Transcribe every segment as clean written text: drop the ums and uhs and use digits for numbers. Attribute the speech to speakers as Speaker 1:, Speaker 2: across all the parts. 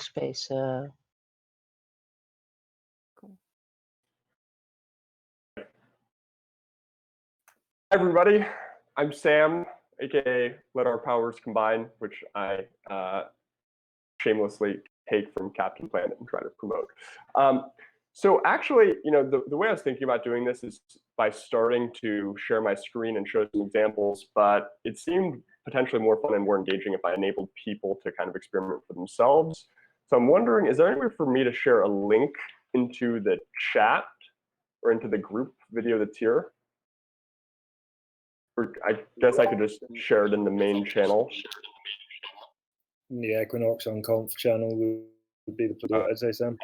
Speaker 1: space.
Speaker 2: Cool.
Speaker 3: Hi, everybody. I'm Sam, aka Let Our Powers Combine, which I shamelessly take from Captain Planet and try to promote. So actually, the way I was thinking about doing this is by starting to share my screen and show some examples, but it seemed potentially more fun and more engaging if I enabled people to kind of experiment for themselves. So I'm wondering, is there any way for me to share a link into the chat or into the group video that's here? Or I guess I could just share it in the main channel.
Speaker 4: The Equinox Unconf channel would be the place, I'd say, Sam.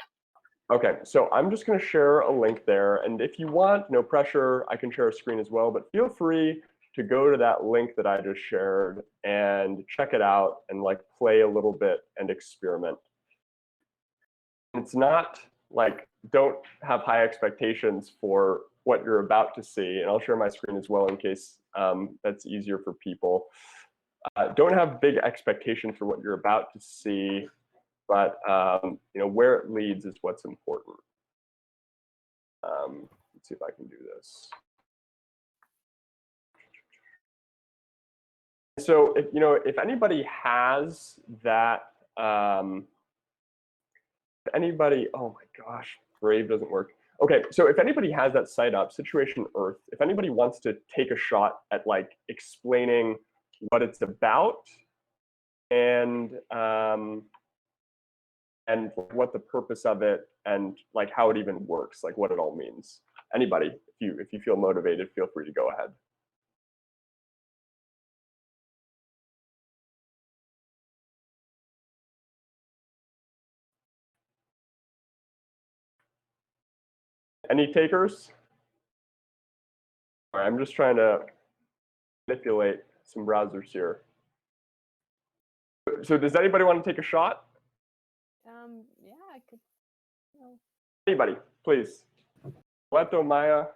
Speaker 3: Okay, so I'm just going to share a link there, and if you want, no pressure, I can share a screen as well, but feel free to go to that link that I just shared and check it out and like play a little bit and experiment. It's not like, don't have high expectations for what you're about to see, and I'll share my screen as well in case that's easier for people. Don't have big expectations for what you're about to see, but where it leads is what's important. Let's see if I can do this. So if anybody has that, oh my gosh, Brave doesn't work. Okay, so if anybody has that site up, Situation.Earth, if anybody wants to take a shot at like explaining what it's about and what the purpose of it and like how it even works, like what it all means. Anybody, if you feel motivated, feel free to go ahead. Any takers? All right, I'm just trying to manipulate some browsers here. So does anybody want to take a shot?
Speaker 2: Yeah, I could.
Speaker 3: Anybody, please. Leto, Maya.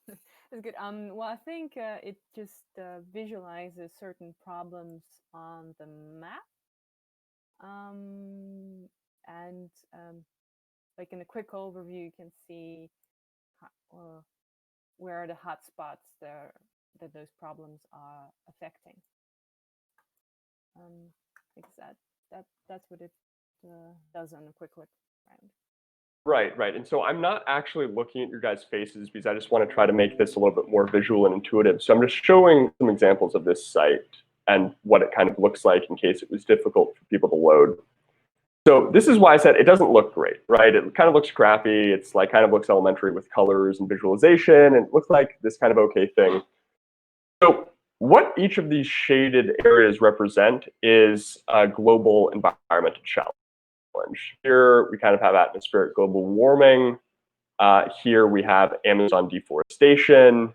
Speaker 2: That's good. Well, I think it just visualizes certain problems on the map, and like in a quick overview, you can see where are the hotspots there that those problems are affecting. Because that's what it does on a quick look around.
Speaker 3: Right. And so I'm not actually looking at your guys' faces because I just want to try to make this a little bit more visual and intuitive. So I'm just showing some examples of this site and what it kind of looks like in case it was difficult for people to load. So this is why I said it doesn't look great, right? It kind of looks crappy. It's like kind of looks elementary with colors and visualization, and it looks like this kind of okay thing. So what each of these shaded areas represent is a global environmental challenge. Here we kind of have atmospheric global warming. Here we have Amazon deforestation.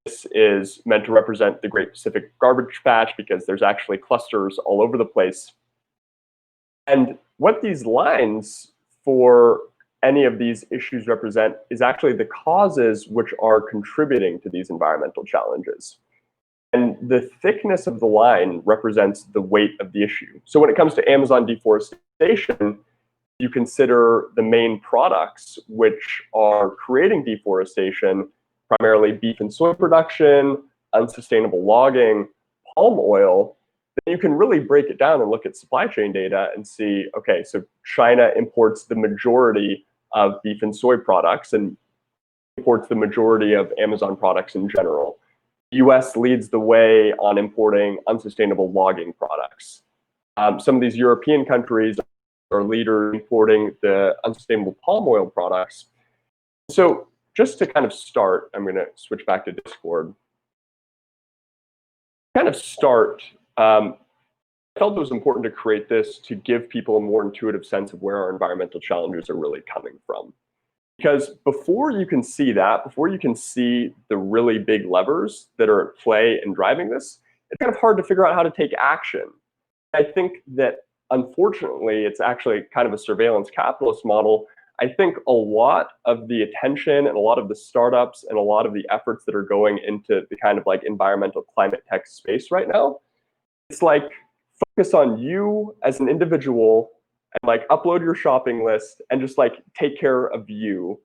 Speaker 3: This is meant to represent the Great Pacific Garbage Patch because there's actually clusters all over the place. And what these lines for any of these issues represent is actually the causes which are contributing to these environmental challenges. And the thickness of the line represents the weight of the issue. So when it comes to Amazon deforestation, you consider the main products which are creating deforestation, primarily beef and soy production, unsustainable logging, palm oil. Then you can really break it down and look at supply chain data and see, okay, so China imports the majority of beef and soy products and imports the majority of Amazon products in general. US leads the way on importing unsustainable logging products. Some of these European countries are leaders importing the unsustainable palm oil products. So just to kind of start, I'm going to switch back to Discord. I felt it was important to create this to give people a more intuitive sense of where our environmental challenges are really coming from. Because before you can see that, before you can see the really big levers that are at play in driving this, it's kind of hard to figure out how to take action. I think that, unfortunately, it's actually kind of a surveillance capitalist model. I think a lot of the attention and a lot of the startups and a lot of the efforts that are going into the kind of like environmental climate tech space right now, it's like focus on you as an individual and like upload your shopping list and just like take care of you.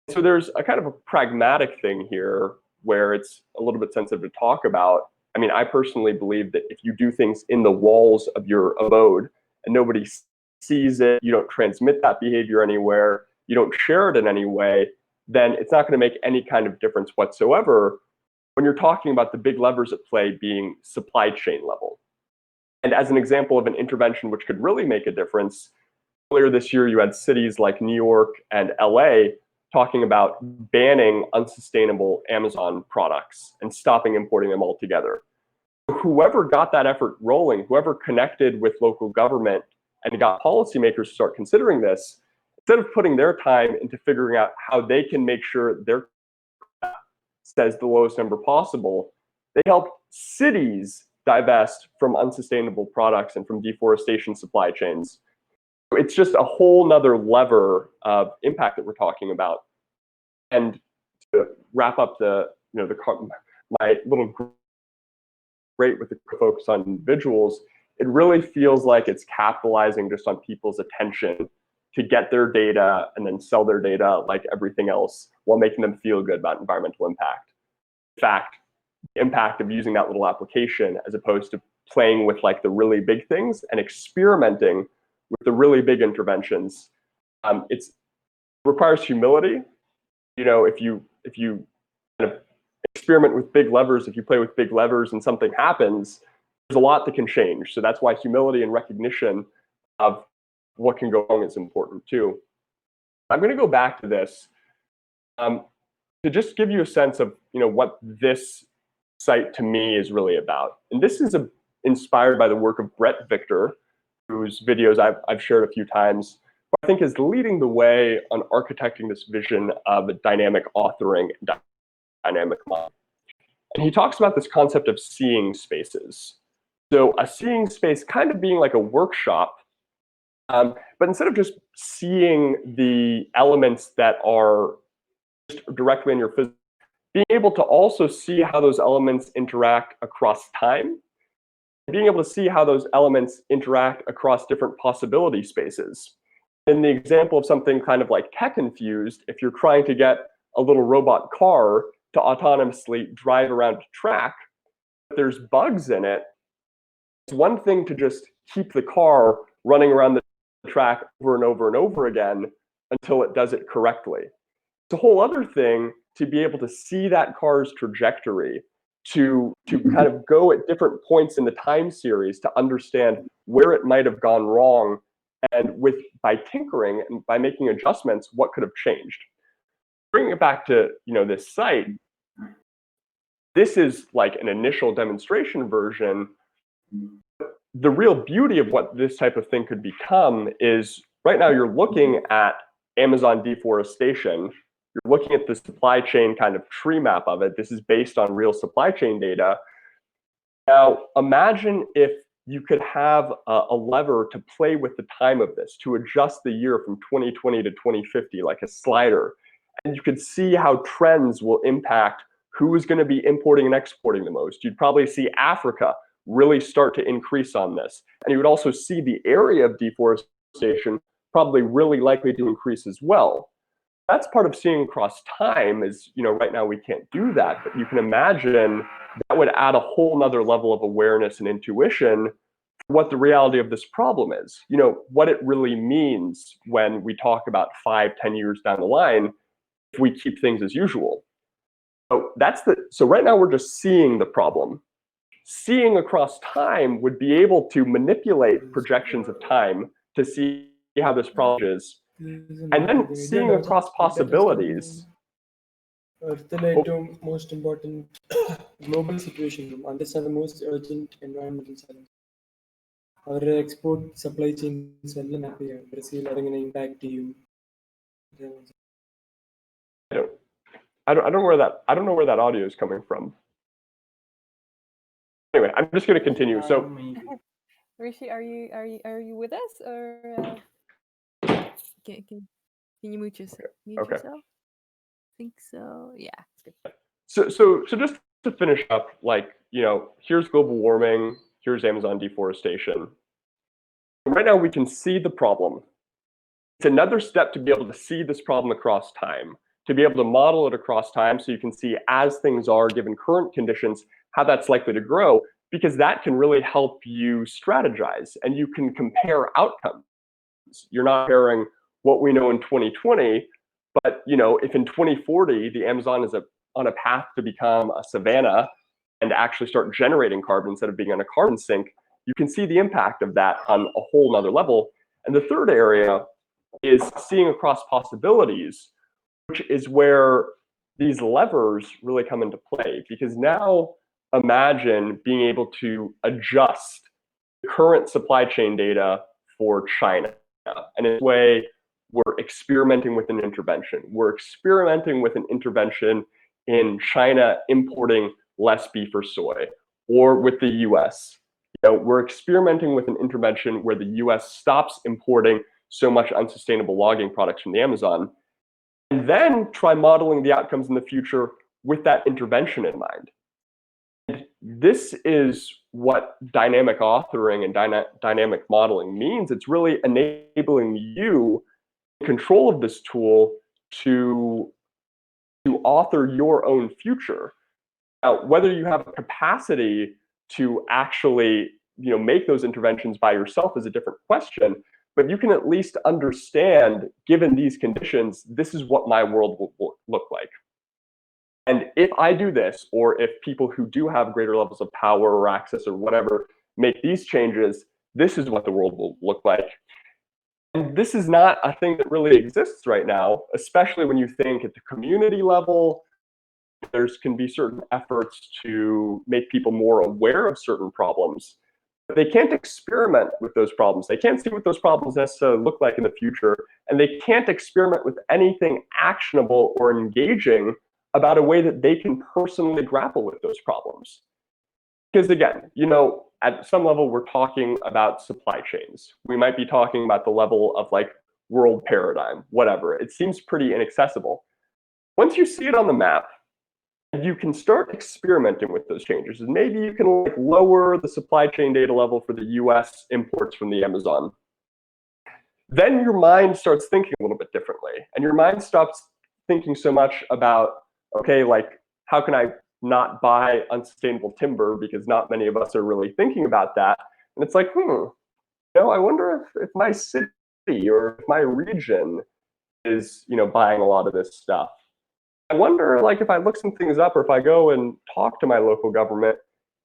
Speaker 3: So there's a kind of a pragmatic thing here where it's a little bit sensitive to talk about. I mean, I personally believe that if you do things in the walls of your abode and nobody sees it, you don't transmit that behavior anywhere, you don't share it in any way, then it's not going to make any kind of difference whatsoever when you're talking about the big levers at play being supply chain level. And as an example of an intervention which could really make a difference, earlier this year you had cities like New York and LA talking about banning unsustainable Amazon products and stopping importing them altogether. Whoever got that effort rolling, whoever connected with local government and got policymakers to start considering this, instead of putting their time into figuring out how they can make sure their says the lowest number possible, they helped cities divest from unsustainable products and from deforestation supply chains. It's just a whole nother lever of impact that we're talking about. And to wrap up my little great with the focus on individuals, it really feels like it's capitalizing just on people's attention to get their data and then sell their data like everything else while making them feel good about environmental impact. In fact, the impact of using that little application as opposed to playing with like the really big things and experimenting with the really big interventions, it requires humility. You know, if you kind of experiment with big levers, if you play with big levers and something happens, there's a lot that can change. So that's why humility and recognition of what can go wrong is important too. I'm going to go back to this to just give you a sense of what this site to me is really about. And this is inspired by the work of Brett Victor, whose videos I've shared a few times, who I think is leading the way on architecting this vision of dynamic authoring and dynamic modeling. And he talks about this concept of seeing spaces. So a seeing space kind of being like a workshop, but instead of just seeing the elements that are just directly in your physics, being able to also see how those elements interact across time, being able to see how those elements interact across different possibility spaces. In the example of something kind of like tech-infused, if you're trying to get a little robot car to autonomously drive around a track, but there's bugs in it, it's one thing to just keep the car running around the track over and over and over again until it does it correctly. It's a whole other thing to be able to see that car's trajectory, to kind of go at different points in the time series to understand where it might have gone wrong, and by tinkering and by making adjustments, what could have changed. Bringing it back to this site, this is like an initial demonstration version. The real beauty of what this type of thing could become is right now you're looking at Amazon deforestation. You're looking at the supply chain kind of tree map of it. This is based on real supply chain data. Now, imagine if you could have a lever to play with the time of this, to adjust the year from 2020 to 2050, like a slider. And you could see how trends will impact who is going to be importing and exporting the most. You'd probably see Africa really start to increase on this. And you would also see the area of deforestation probably really likely to increase as well. That's part of seeing across time is, right now we can't do that, but you can imagine that would add a whole nother level of awareness and intuition for what the reality of this problem is. What it really means when we talk about 5-10 years down the line, if we keep things as usual. So right now we're just seeing the problem. Seeing across time would be able to manipulate projections of time to see how this problem is. And then seeing across possibilities.
Speaker 1: Earth most important global situation, understand the most urgent environmental challenge. Our export supply chains Brazil having an impact to you.
Speaker 3: I don't know where that audio is coming from. Anyway, I'm just going to continue. So,
Speaker 2: Rishi, are you with us, or can you mute yourself?
Speaker 3: Okay.
Speaker 2: I think so. Yeah, it's good.
Speaker 3: So just to finish up, here's global warming. Here's Amazon deforestation. Right now we can see the problem. It's another step to be able to see this problem across time, to be able to model it across time so you can see as things are given current conditions, how that's likely to grow, because that can really help you strategize and you can compare outcomes. You're not comparing what we know in 2020, but if in 2040 the Amazon is on a path to become a savanna and actually start generating carbon instead of being on a carbon sink, you can see the impact of that on a whole nother level. And the third area is seeing across possibilities, which is where these levers really come into play. Because now imagine being able to adjust the current supply chain data for China. And in a way, we're experimenting with an intervention. We're experimenting with an intervention in China importing less beef or soy, or with the US. We're experimenting with an intervention where the US stops importing so much unsustainable logging products from the Amazon, and then try modeling the outcomes in the future with that intervention in mind. And this is what dynamic authoring and dynamic modeling means. It's really enabling you in control of this tool to author your own future. Now, whether you have a capacity to actually make those interventions by yourself is a different question, but you can at least understand, given these conditions, this is what my world will look like. And if I do this, or if people who do have greater levels of power or access or whatever make these changes, this is what the world will look like. And this is not a thing that really exists right now, especially when you think at the community level. There can be certain efforts to make people more aware of certain problems, but they can't experiment with those problems. They can't see what those problems necessarily look like in the future, and they can't experiment with anything actionable or engaging about a way that they can personally grapple with those problems. Because again, at some level, we're talking about supply chains. We might be talking about the level of like world paradigm, whatever. It seems pretty inaccessible. Once you see it on the map, you can start experimenting with those changes. And maybe you can lower the supply chain data level for the US imports from the Amazon. Then your mind starts thinking a little bit differently. And your mind stops thinking so much about, okay, how can I not buy unsustainable timber, because not many of us are really thinking about that. And it's like, I wonder if my city or if my region is, buying a lot of this stuff. I wonder, if I look some things up or if I go and talk to my local government,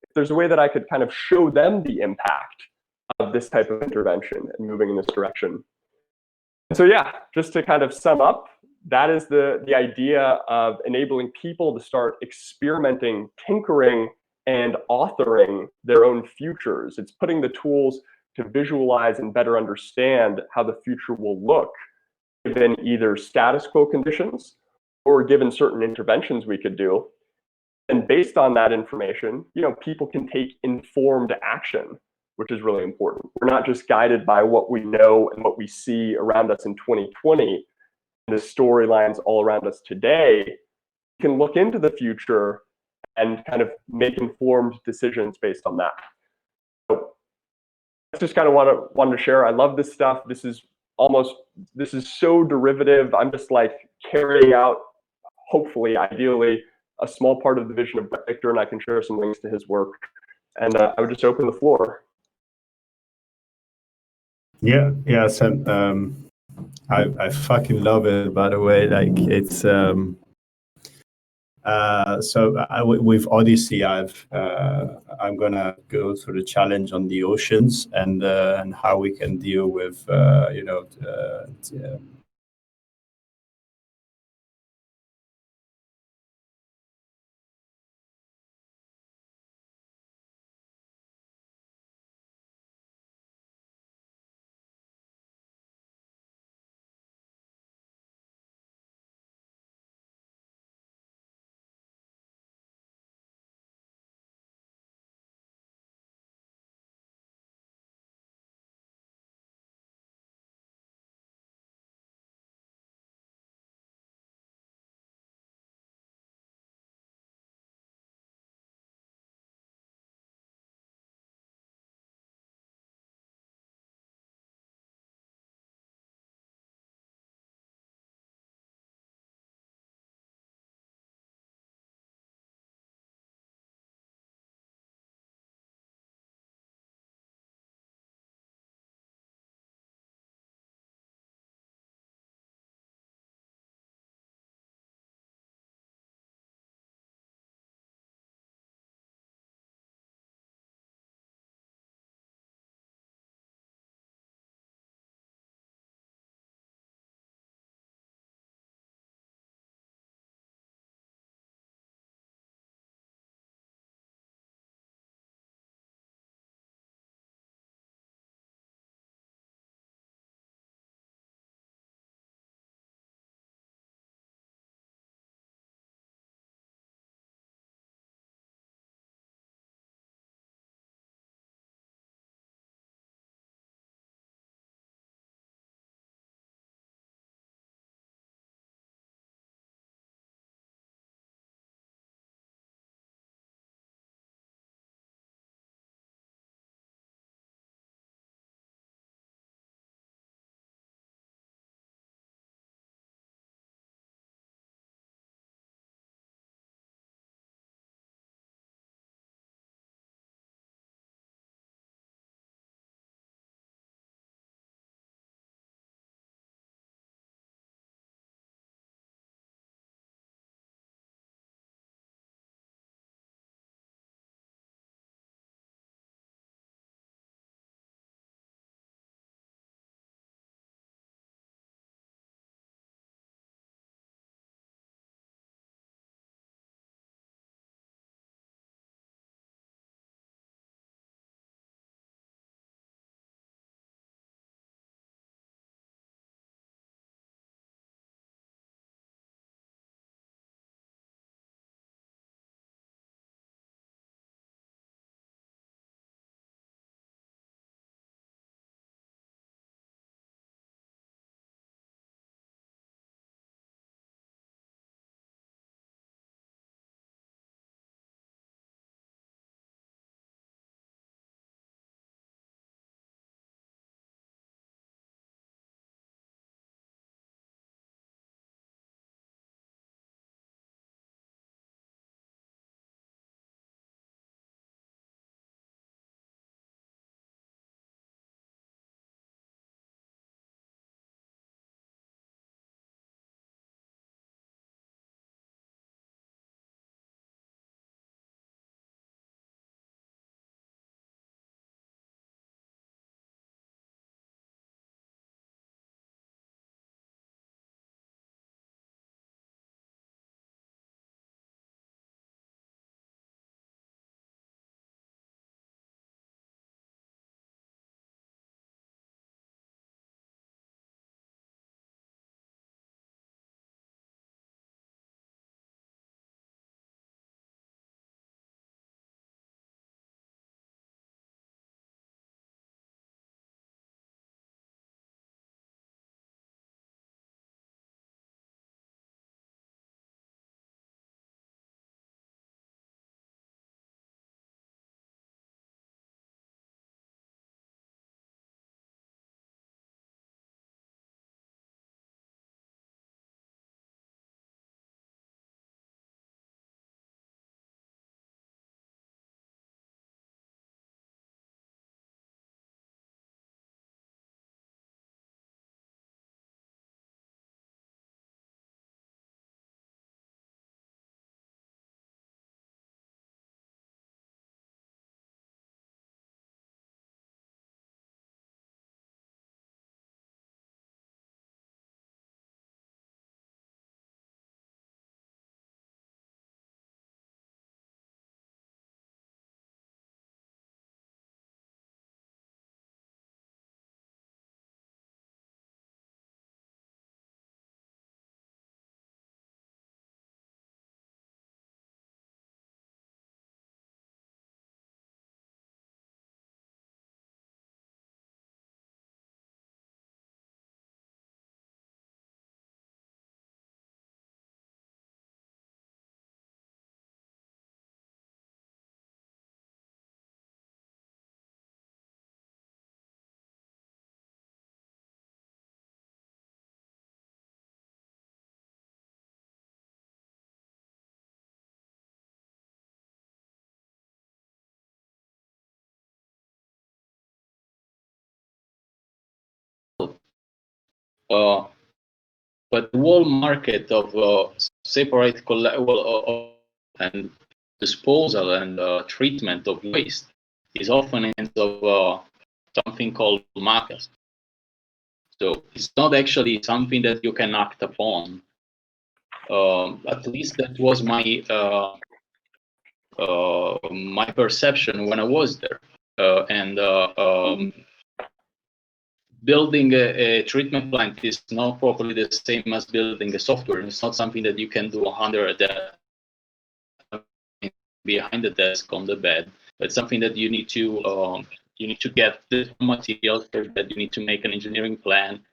Speaker 3: if there's a way that I could kind of show them the impact of this type of intervention and moving in this direction. So yeah, just to kind of sum up, that is the idea of enabling people to start experimenting, tinkering, and authoring their own futures. It's putting the tools to visualize and better understand how the future will look given either status quo conditions or given certain interventions we could do. And based on that information, people can take informed action, which is really important. We're not just guided by what we know and what we see around us in 2020, the storylines all around us today. We can look into the future and kind of make informed decisions based on that. So that's just kind of wanted to share. I love this stuff. This is so derivative. I'm just carrying out, hopefully, ideally, a small part of the vision of Victor, and I can share some links to his work. And I would just open the floor.
Speaker 5: Yeah. So I fucking love it. By the way, it's with Odyssey, I'm gonna go through the challenge on the oceans and how we can deal with
Speaker 6: But the whole market of separate and disposal and treatment of waste is often in hands of something called markets. So it's not actually something that you can act upon. At least that was my perception when I was there. Building a treatment plant is not properly the same as building a software. It's not something that you can do under behind the desk on the bed. It's something that you need to get the materials, that you need to make an engineering plan.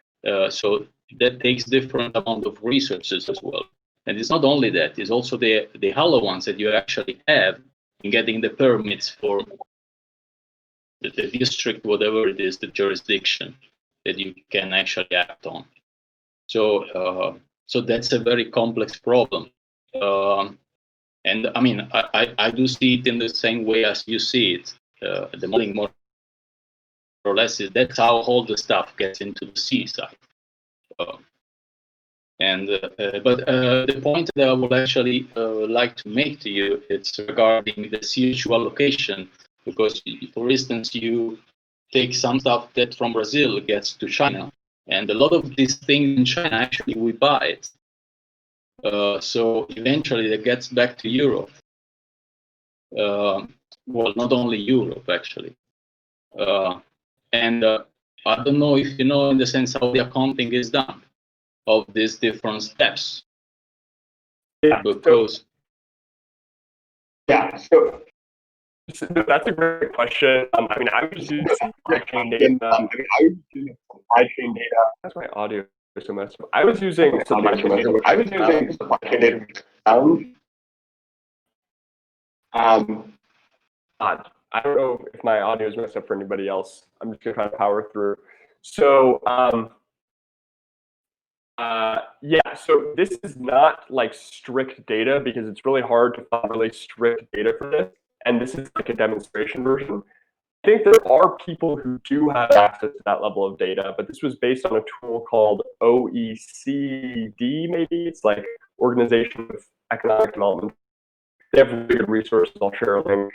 Speaker 6: So that takes different amount of resources as well. And it's not only that; it's also the hollow ones that you actually have in getting the permits for the district, whatever it is, the jurisdiction that you can actually act on. So, so that's a very complex problem. And I mean, I do see it in the same way as you see it. The modeling more or less is that's how all the stuff gets into the seaside. But the point that I would actually like to make to you is regarding the CO2 allocation, because, for instance, you take some stuff that from Brazil gets to China, and a lot of these things in China actually we buy it. So eventually it gets back to Europe. Well, not only Europe actually. And I don't know if you know in the sense how the accounting is done of these different steps.
Speaker 3: Yeah.
Speaker 6: Because
Speaker 3: So that's a great question. I mean, I was using supply chain data. That's my audio so much. I was using supply chain data. I don't know if my audio is messed up for anybody else. I'm just gonna try to power through. So yeah, so this is not like strict data because it's really hard to find really strict data for this. And this is like a demonstration version. I think there are people who do have access to that level of data, but this was based on a tool called OECD, maybe. It's like Organization of Economic Development. They have really good resources. I'll share a link.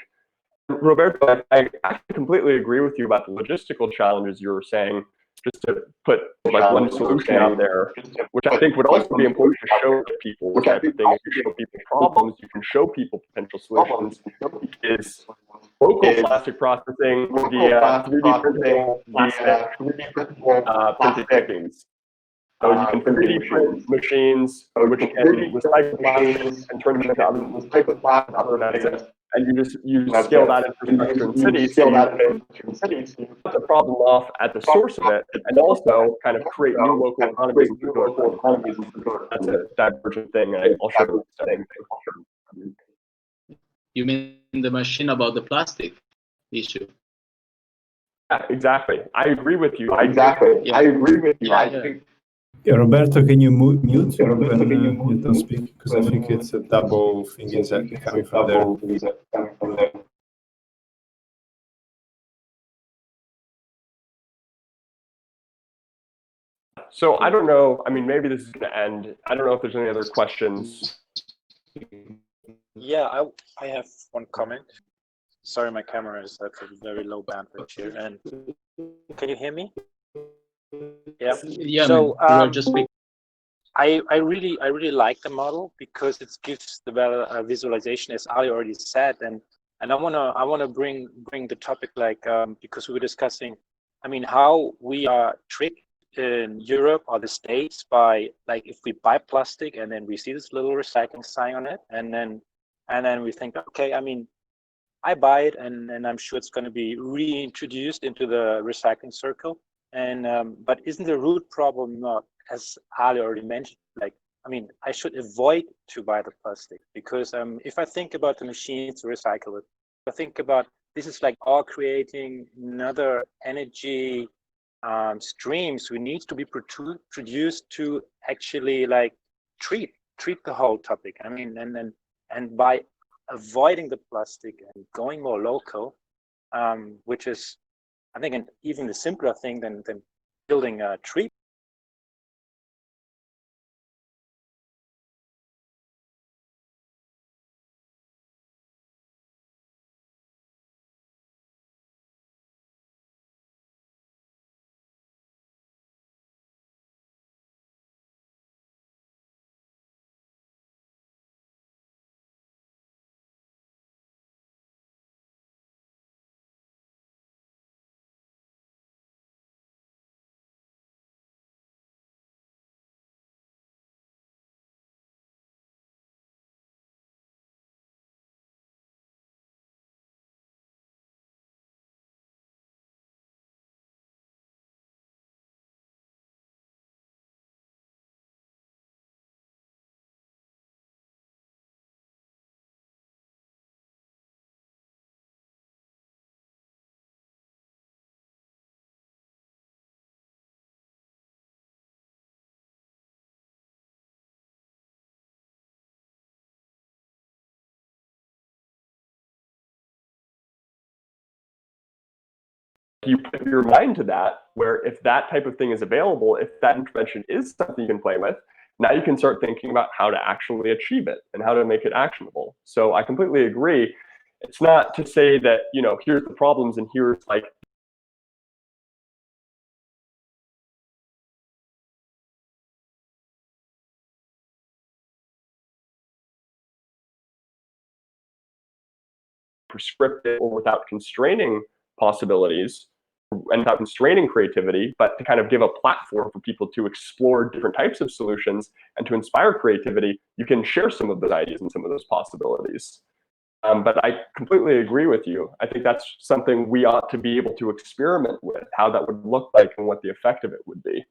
Speaker 3: Roberto, I actually completely agree with you about the logistical challenges you were saying, just to put like one solution out there, which I think would also be important to show to people, which I think if you show people problems, you can show people potential solutions, is local plastic processing via 3D printing, printed techniques. So you can 3D print machines which can recycle plastics and turn them into other methods. And you scale that infrastructure in cities, so you can cut the problem off at the source of it, and also kind of create new local economies. That's a divergent thing, and I'll show you something.
Speaker 6: you mean the machine about the plastic issue?
Speaker 3: Yeah, exactly. I agree with you.
Speaker 5: Yeah, Roberto, can you mute when you don't speak? Because I think it's a double thing is coming from there.
Speaker 3: So I don't know. I mean, maybe this is going to end. I don't know if there's any other questions.
Speaker 7: Yeah, I have one comment. Sorry, my camera is at a very low bandwidth here. And can you hear me? Yeah.
Speaker 6: Yeah.
Speaker 7: So
Speaker 6: we're just speaking.
Speaker 7: I really like the model because it gives the visualization, as Ali already said, and I wanna bring the topic like because we were discussing, I mean, how we are tricked in Europe or the States by, like, if we buy plastic and then we see this little recycling sign on it, and then we think, okay, I mean, I buy it and I'm sure it's going to be reintroduced into the recycling circle. And but isn't the root problem not, as Ali already mentioned, like, I mean, I should avoid to buy the plastic because if I think about the machines to recycle it, I think about this is like all creating another energy streams we need to be produced to actually like treat the whole topic. I mean, and by avoiding the plastic and going more local, which is, I think, even the simpler thing than building a treatment
Speaker 3: you put your mind to that, where if that type of thing is available, if that intervention is something you can play with, now you can start thinking about how to actually achieve it and how to make it actionable. So I completely agree. It's not to say that, here's the problems and here's like prescriptive or without constraining possibilities and without constraining creativity, but to kind of give a platform for people to explore different types of solutions and to inspire creativity. You can share some of those ideas and some of those possibilities. But I completely agree with you. I think that's something we ought to be able to experiment with, how that would look like and what the effect of it would be.